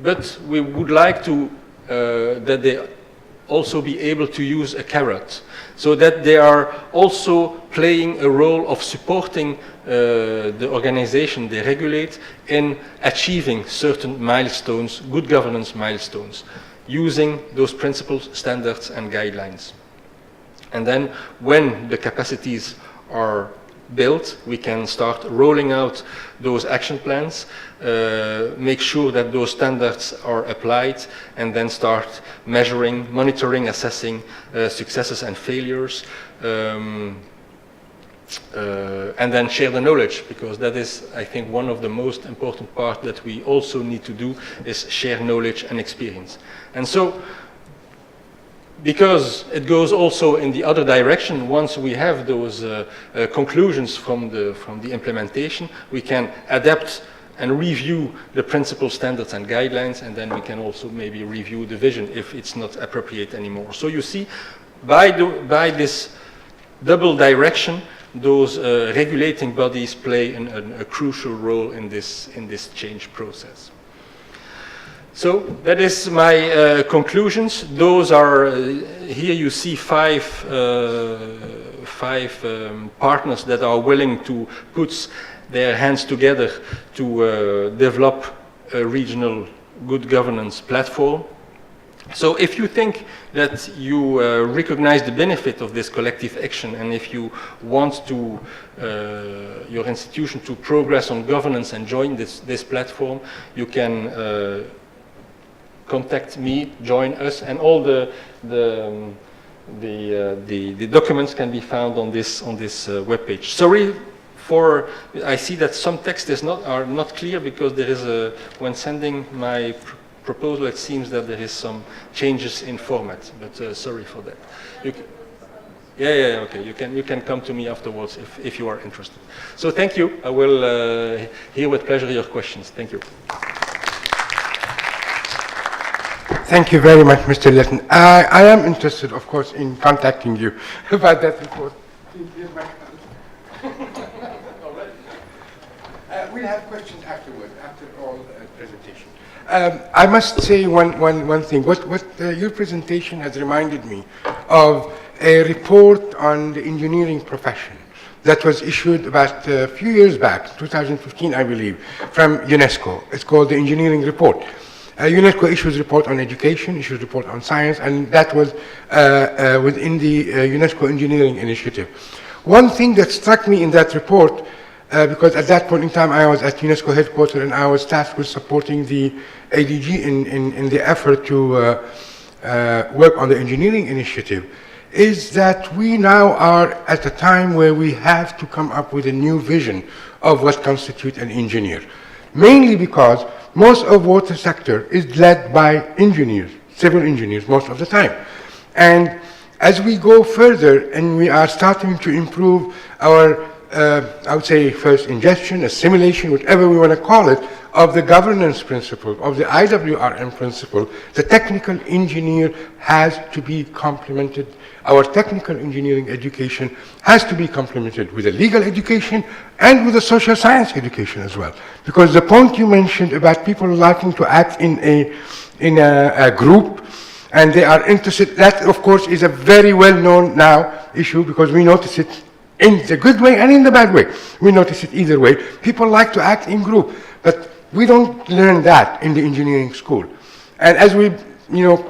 but we would like to that they also be able to use a carrot, so that they are also playing a role of supporting the organization they regulate in achieving certain milestones, good governance milestones, using those principles, standards, and guidelines. And then when the capacities are built, we can start rolling out those action plans, make sure that those standards are applied, and then start measuring, monitoring, assessing successes and failures, and then share the knowledge, because that is, I think, one of the most important parts that we also need to do, is share knowledge and experience. And so, because it goes also in the other direction, once we have those conclusions from the implementation, we can adapt and review the principles, standards, and guidelines, and then we can also maybe review the vision if it's not appropriate anymore. So you see, by this double direction, those regulating bodies play a crucial role in this change process. So that is my conclusions. Those are, here you see five partners that are willing to put their hands together to develop a regional good governance platform. So if you think that you recognize the benefit of this collective action, and if you want to, your institution to progress on governance and join this platform, you can contact me, join us, and all the documents can be found on this webpage. Sorry for, I see that some text are not clear, because there is when sending my proposal, it seems that there is some changes in format, but sorry for that. Okay, you can come to me afterwards if you are interested. So thank you. I will hear with pleasure your questions. Thank you. Thank you very much, Mr. Litton. I am interested, of course, in contacting you about that report. We'll have questions afterward, after all presentation. I must say one thing. What your presentation has reminded me of a report on the engineering profession that was issued about a few years back, 2015, I believe, from UNESCO. It's called the Engineering Report. UNESCO issues report on education, issues report on science, and that was within the UNESCO Engineering Initiative. One thing that struck me in that report, because at that point in time I was at UNESCO headquarters and I was tasked with supporting the ADG in the effort to work on the engineering initiative, is that we now are at a time where we have to come up with a new vision of what constitutes an engineer. Mainly because most of water sector is led by engineers, civil engineers most of the time. And as we go further and we are starting to improve our, I would say first ingestion, assimilation, whatever we want to call it, of the governance principle, of the IWRM principle, the technical engineer has to be complemented. Our technical engineering education has to be complemented with a legal education and with a social science education as well. Because the point you mentioned about people liking to act in a group and they are interested, that of course is a very well-known now issue, because we notice it in the good way and in the bad way. We notice it either way. People like to act in group, but we don't learn that in the engineering school. And as we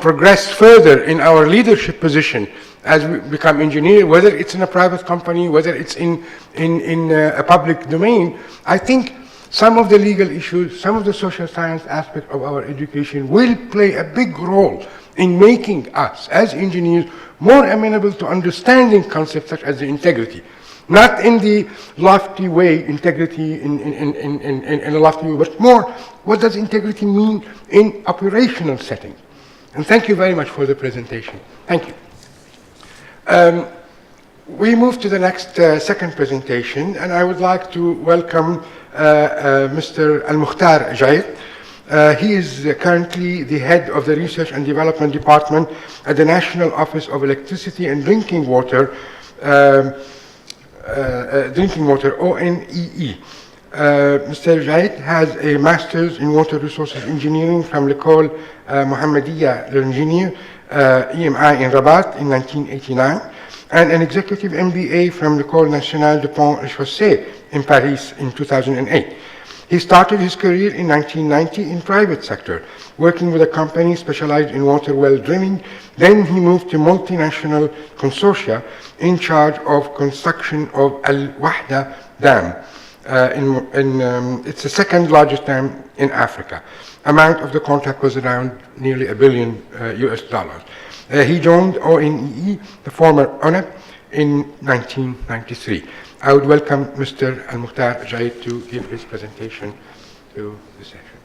progress further in our leadership position, as we become engineers, whether it's in a private company, whether it's in a public domain, I think some of the legal issues, some of the social science aspect of our education will play a big role in making us, as engineers, more amenable to understanding concepts such as the integrity. Not in the lofty way, integrity in a lofty way, but more, what does integrity mean in operational settings? And thank you very much for the presentation. Thank you. We move to the next second presentation, and I would like to welcome Mr. Al-Mukhtar Jaid. He is currently the head of the Research and Development Department at the National Office of Electricity and Drinking Water, ONEE. Mr. Jaid has a master's in water resources engineering from l'École Mohammediya l'Ingénieur, EMI in Rabat in 1989, and an executive MBA from l'École Nationale de Ponts et Chaussées in Paris in 2008. He started his career in 1990 in private sector, working with a company specialized in water well drilling. Then he moved to multinational consortia in charge of construction of Al Wahda Dam. It's the second largest dam in Africa. Amount of the contract was around nearly $1 billion US. He joined ONEE, the former ONEP, in 1993. I would welcome Mr. Al-Mukhtar Jaid to give his presentation to the session.